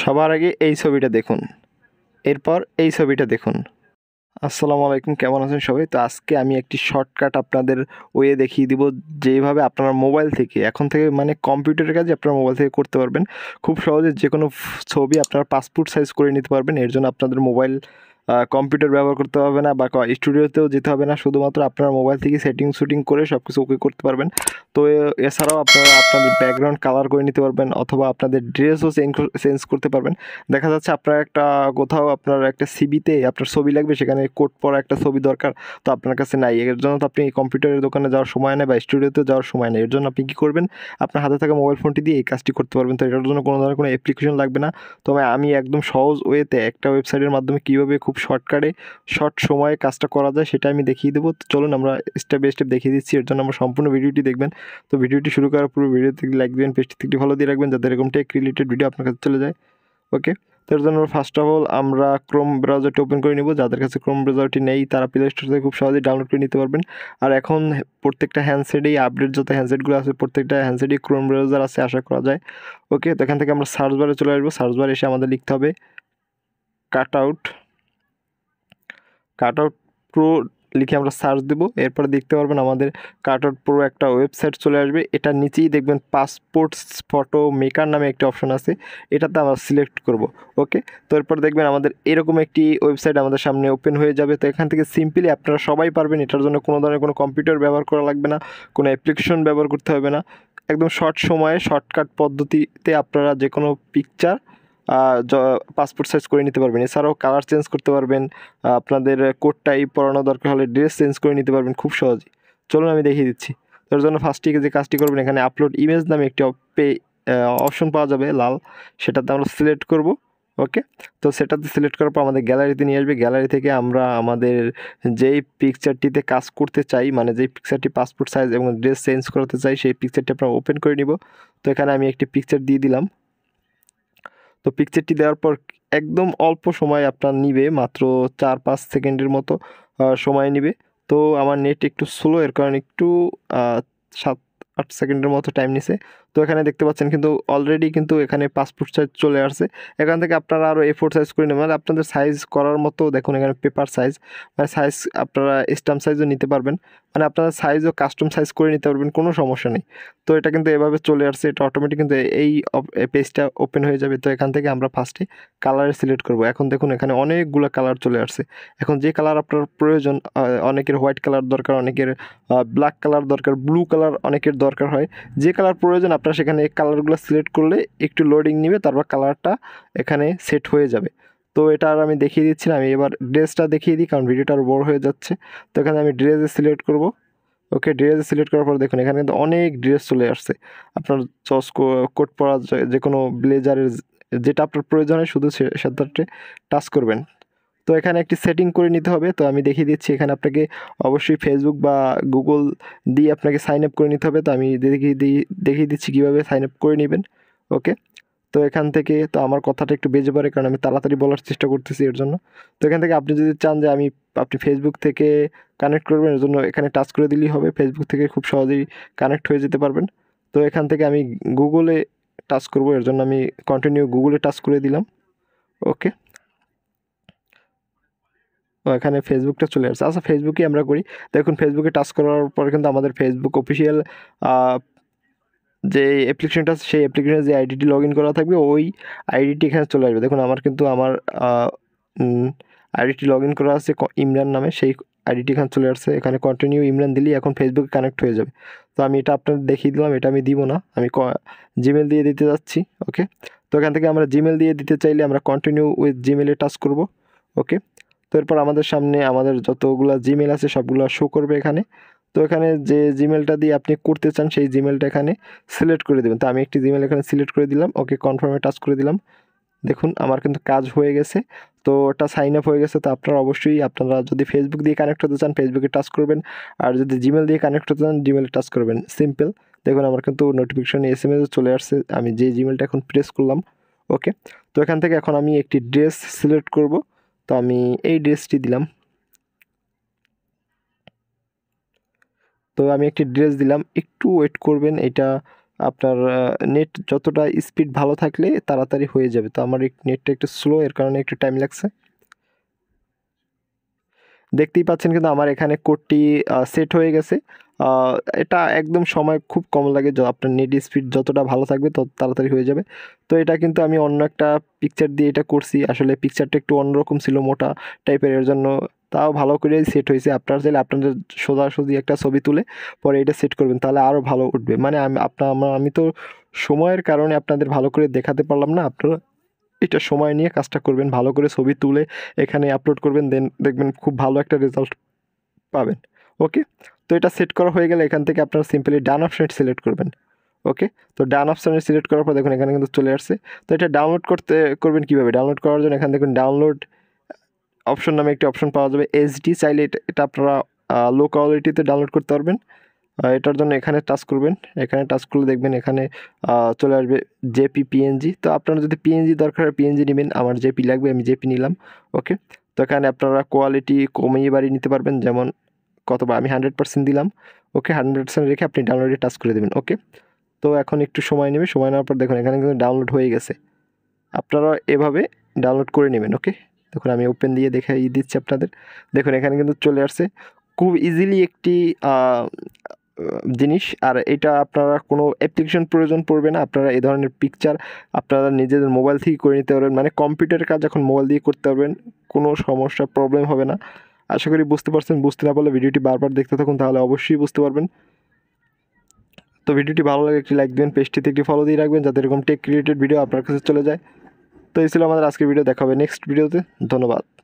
সবার আগে এই ছবিটা দেখুন, এরপর এই ছবিটা দেখুন। আসসালামু আলাইকুম, কেমন আছেন সবাই? তো আজকে আমি একটি শর্টকাট আপনাদের ওয়ে দেখিয়ে দিব, যেইভাবে আপনারা মোবাইল থেকে এখন থেকে মানে কম্পিউটারের কাজে আপনারা মোবাইল থেকে করতে পারবেন। খুব সহজে যে কোনো ছবি আপনারা পাসপোর্ট সাইজ করে নিতে পারবেন। এর জন্য আপনাদের মোবাইল কম্পিউটার ব্যবহার করতে হবে না বা স্টুডিওতেও যেতে হবে না, শুধুমাত্র আপনার মোবাইল থেকে শুটিং করে সব কিছু ওকে করতে পারবেন। তো এছাড়াও আপনারা আপনাদের ব্যাকগ্রাউন্ড কালার করে নিতে পারবেন, অথবা আপনাদের ড্রেসও চেঞ্জ করতে পারবেন। দেখা যাচ্ছে আপনার একটা কোথাও আপনার একটা সিবিতে আপনার ছবি লাগবে, সেখানে কোট পরা একটা ছবি দরকার, তো আপনার কাছে নাই। এর জন্য তো আপনি কম্পিউটারের দোকানে যাওয়ার সময় নেই বা স্টুডিওতে যাওয়ার সময় নেই। এর জন্য আপনি কী করবেন, আপনার হাতে থাকা মোবাইল ফোনটি দিয়ে এই কাজটি করতে পারবেন। তো এটার জন্য কোনো ধরনের কোনো অ্যাপ্লিকেশন লাগবে না। তবে আমি একদম সহজ ওয়েতে একটা ওয়েবসাইটের মাধ্যমে কীভাবে খুব শর্টকাটে শর্ট সময়ে কাজটা করা যায় সেটা আমি দেখিয়ে দেবো। তো চলুন আমরা স্টেপ বাই স্টেপ দেখিয়ে দিচ্ছি। এর জন্য আমরা সম্পূর্ণ ভিডিওটি দেখবেন। তো ভিডিওটি শুরু করার পুরো ভিডিওতে লাইক দেবেন, পেজটি থেকে ফলো দিয়ে রাখবেন, যাতে এরকম টেক রিলেটেড ভিডিও আপনার কাছে চলে যায়। ওকে, তো এর জন্য ফার্স্ট অফ অল আমরা ক্রোম ব্রাউজারটি ওপেন করে নিব। যাদের কাছে ক্রোম ব্রাউজারটি নেই তারা প্লে স্টোর থেকে খুব সহজেই ডাউনলোড করে নিতে পারবেন। আর এখন প্রত্যেকটা হ্যান্ডসেটেই আপডেট যত হ্যান্ডসেটগুলো আছে প্রত্যেকটা হ্যান্ডসেটেই ক্রোম ব্রাউজার আছে আশা করা যায়। ওকে, তো এখান থেকে আমরা সার্চ বারে চলে আসবো। সার্চ বারে এসে আমাদের লিখতে হবে কাটআউট প্রো লিখে আমরা সার্চ দেবো। এরপরে দেখতে পারবেন আমাদের কাটআউট প্রো একটা ওয়েবসাইট চলে আসবে। এটার নিচেই দেখবেন পাসপোর্ট ফটো মেকার নামে একটি অপশন আছে, এটাতে আমরা সিলেক্ট করব। ওকে, তো এরপর দেখবেন আমাদের এরকম একটি ওয়েবসাইট আমাদের সামনে ওপেন হয়ে যাবে। তো এখান থেকে সিম্পলি আপনারা সবাই পারবেন। এটার জন্য কোনো ধরনের কোনো কম্পিউটার ব্যবহার করা লাগবে না, কোনো অ্যাপ্লিকেশন ব্যবহার করতে হবে না। একদম শর্ট সময়ে শর্টকাট পদ্ধতিতে আপনারা যে কোনো পিকচার পাসপোর্ট সাইজ করে নিতে পারবেন। এছাড়াও কালার চেঞ্জ করতে পারবেন, আপনাদের কোট টাইপ পরানো দরকার হলে ড্রেস চেঞ্জ করে নিতে পারবেন খুব সহজেই। চলুন আমি দেখিয়ে দিচ্ছি। তার জন্য ফার্স্টে যে কাজটি করবেন, এখানে আপলোড ইমেজ নামে একটি অপশন পাওয়া যাবে লাল, সেটাতে আমরা সিলেক্ট করব। ওকে, তো সেটাতে সিলেক্ট করার পর আমাদের গ্যালারিতে নিয়ে আসবে। গ্যালারি থেকে আমরা আমাদের যেই পিকচারটিতে কাজ করতে চাই, মানে যেই পিকচারটি পাসপোর্ট সাইজ এবং ড্রেস চেঞ্জ করাতে চাই, সেই পিকচারটি আমরা ওপেন করে নিব। তো এখানে আমি একটি পিকচার দিয়ে দিলাম। তো পিকচারটি দেওয়ার পর একদম অল্প সময় আপনার নিবে, মাত্র 4-5 সেকেন্ডের মতো সময় নিবে। তো আমার নেট একটু স্লো, এর কারণে একটু 7-8 সেকেন্ডের মতো টাইম নিছে। তো এখানে দেখতে পাচ্ছেন কিন্তু অলরেডি কিন্তু এখানে পাসপোর্ট সাইজ চলে আসছে। এখান থেকে আপনারা আরও A4 সাইজ করে নেবেন, মানে আপনাদের সাইজ করার মতো। দেখুন এখানে পেপার সাইজ, মানে সাইজ আপনারা স্ট্যাম্প সাইজও নিতে পারবেন, মানে আপনারা সাইজও কাস্টম সাইজ করে নিতে পারবেন, কোনো সমস্যা নেই। তো এটা কিন্তু এভাবে চলে আসছে, এটা অটোমেটিক কিন্তু এই পেজটা ওপেন হয়ে যাবে। তো এখান থেকে আমরা ফার্স্টে কালার সিলেক্ট করব। এখন দেখুন এখানে অনেকগুলো কালার চলে আসছে। এখন যে কালার আপনার প্রয়োজন, অনেকের হোয়াইট কালার দরকার, অনেকের ব্ল্যাক কালার দরকার, ব্লু কালার অনেকের দরকার হয়। যে কালার প্রয়োজন আপনারা সেখানে এই কালারগুলো সিলেক্ট করলে একটু লোডিং নেবে, তারপর কালারটা এখানে সেট হয়ে যাবে। তো এটা আর আমি দেখিয়ে দিচ্ছি না, আমি এবার ড্রেসটা দেখিয়ে দিই, কারণ ভিডিওটা আরও বড় হয়ে যাচ্ছে। তো এখানে আমি ড্রেসে সিলেক্ট করব। ওকে, ড্রেস সিলেক্ট করার পর দেখুন এখানে কিন্তু অনেক ড্রেস চলে আসছে। আপনার কোট পরা যে কোনো ব্লেজারের যেটা আপনার প্রয়োজন হয় শুধু সেটাতে টাচ করবেন। তো এখানে একটি সেটিং করে নিতে হবে। তো আমি দেখিয়ে দিচ্ছি, এখানে আপনাকে অবশ্যই ফেসবুক বা গুগল দিয়ে আপনাকে সাইন আপ করে নিতে হবে। তো আমি দেখিয়ে দিচ্ছি কীভাবে সাইন আপ করে নেবেন। ওকে, তো এখান থেকে তো আমার কথাটা একটু বেজে পড়ে, কারণ আমি তাড়াতাড়ি বলার চেষ্টা করতেছি এর জন্য। তো এখান থেকে আপনি যদি চান যে আপনি ফেসবুক থেকে কানেক্ট করবেন, এর জন্য এখানে টাচ করে দিলেই হবে। ফেসবুক থেকে খুব সহজেই কানেক্ট হয়ে যেতে পারবেন। তো এখান থেকে আমি গুগলে টাচ করব, এর জন্য আমি কন্টিনিউ গুগলে টাচ করে দিলাম। ওকে, ও এখানে ফেসবুকটা চলে আসছে। আচ্ছা, ফেসবুকে আমরা করি। দেখুন ফেসবুকে টাচ করার পরে কিন্তু আমাদের ফেসবুক অফিসিয়াল যে অ্যাপ্লিকেশনটা আছে, সেই অ্যাপ্লিকেশনে যে আইডিটি লগ ইন করা থাকবে ওই আইডিটি এখানে চলে আসবে। দেখুন আমার কিন্তু আমার আইডিটি লগ ইন করা আছে ইমরান নামে, সেই আইডিটি এখানে চলে আসছে। এখানে কন্টিনিউ ইমরান দিলেই এখন ফেসবুকে কানেক্ট হয়ে যাবে। তো আমি এটা আপনাদের দেখিয়ে দিলাম, এটা আমি দিব না, আমি জিমেল দিয়ে দিতে যাচ্ছি। ওকে, তো এখান থেকে আমরা জিমেল দিয়ে দিতে চাইলে আমরা কন্টিনিউ উইথ জিমেলে টাচ করব। ওকে, তো এরপর আমাদের সামনে আমাদের যতগুলো জিমেল আছে সবগুলো শো করবে এখানে। তো এখানে যে জিমেলটা দিয়ে আপনি করতে চান সেই জিমেলটা এখানে সিলেক্ট করে দেবেন। তো আমি একটি জিমেল এখানে সিলেক্ট করে দিলাম। ওকে, কনফার্মে টাচ করে দিলাম। দেখুন আমার কিন্তু কাজ হয়ে গেছে। তো ওটা সাইন আপ হয়ে গেছে। তো আপনারা অবশ্যই আপনারা যদি ফেসবুক দিয়ে কানেক্ট হতে চান ফেসবুকে টাচ করবেন, আর যদি জিমেল দিয়ে কানেক্ট হতে চান জিমেলে টাচ করবেন, সিম্পল। দেখুন আমার কিন্তু নোটিফিকেশন SMS চলে আসছে আমি যে জিমেলটা এখন প্রেস করলাম। ওকে, তো এখান থেকে এখন আমি একটি ড্রেস সিলেক্ট করব। তো আমি এই ড্রেসটি দিলাম। তো আমি একটি ড্রেস দিলাম, একটু ওয়েট করবেন, এটা আপনার নেট যতটা স্পিড ভালো থাকলে তাড়াতাড়ি হয়ে যাবে। তো আমার এই নেটটা একটু স্লো, এর কারণে একটু টাইম লাগছে। দেখতেই পাচ্ছেন কিন্তু আমার এখানে কোডটি সেট হয়ে গেছে। আ এটা একদম সময় খুব কম লাগে। আপনার নেট স্পিড যতটা ভালো থাকবে তত তাড়াতাড়ি হয়ে যাবে। তো এটা কিন্তু আমি অন্য একটা পিকচার দিয়ে এটা করছি। আসলে পিকচারটা একটু অন্যরকম ছিল, মোটা টাইপের, এর জন্য তাও ভালো করেই সেট হইছে। আপনারা চাইলে আপনাদের সোজাসুজি একটা ছবি তুলে পরে এটা সেট করবেন, তাহলে আরও ভালো উঠবে। মানে আমি তো সময়ের কারণে আপনাদের ভালো করে দেখাতে পারলাম না। আপনারা এটা সময় নিয়ে কাজটা করবেন, ভালো করে ছবি তুলে এখানে আপলোড করবেন, দেন দেখবেন খুব ভালো একটা রেজাল্ট পাবেন। ওকে? তো এটা সেট করা হয়ে গেলে এখান থেকে আপনারা সিম্পলি ডান অপশন সিলেক্ট করবেন। ওকে? তো ডান অপশনে সিলেক্ট করার পর দেখুন এখানে কিন্তু চলে আসছে। তো এটা ডাউনলোড করবেন কিভাবে? ডাউনলোড করার জন্য এখানে দেখুন ডাউনলোড অপশন নামে একটি অপশন পাওয়া যাবে। এইচডি চাইলে এটা আপনারা লো কোয়ালিটিতে ডাউনলোড করতে পারবেন। এটার জন্য এখানে টাচ করবেন। এখানে টাচ করলে দেখবেন এখানে চলে আসবে জেপি, পিএনজি। তো আপনার যদি পিএনজি দরকার হয় পিএনজি নিবেন। আমার জেপি লাগবে, আমি জেপি নিলাম। ওকে? তো এখানে আপনারা কোয়ালিটি কমিয়ে বাড়িয়ে নিতে পারবেন। যেমন কতবার আমি 100% দিলাম। ওকে? 100% রেখে আপনি ডাউনলোডে টাচ করে দেবেন। ওকে? তো এখন একটু সময় নেবে। সময় নেওয়ার পর দেখুন এখানে কিন্তু ডাউনলোড হয়ে গেছে। আপনারা এভাবে ডাউনলোড করে নেবেন। ওকে? দেখুন আমি ওপেন দিয়ে দেখাই দিচ্ছি আপনাদের। দেখুন এখানে কিন্তু চলে আসছে। খুব ইজিলি একটি আ জিনিস। আর এটা আপনারা কোনো অ্যাপ্লিকেশন প্রয়োজন পড়বে না। আপনারা এই ধরনের পিকচার আপনারা নিজেদের মোবাইল থেকেই করে নিতে পারবেন। মানে কম্পিউটারের কাজ এখন মোবাইল দিয়ে করতে পারবেন। কোনো সমস্যা, প্রবলেম হবে না। আশা করি বুঝতে পারছেন। বুঝতে না পারলে ভিডিওটি বারবার দেখতে থাকুন, তাহলে অবশ্যই বুঝতে পারবেন। তো ভিডিওটি ভালো লাগলে একটি লাইক দিবেন, পেজটিতে একটি ফলো দিয়ে রাখবেন যাতে এরকম টেক রিলেটেড ভিডিও আপনার কাছে চলে যায়। তো এই ছিল আমাদের আজকের ভিডিও। দেখা হবে নেক্সট ভিডিওতে। ধন্যবাদ।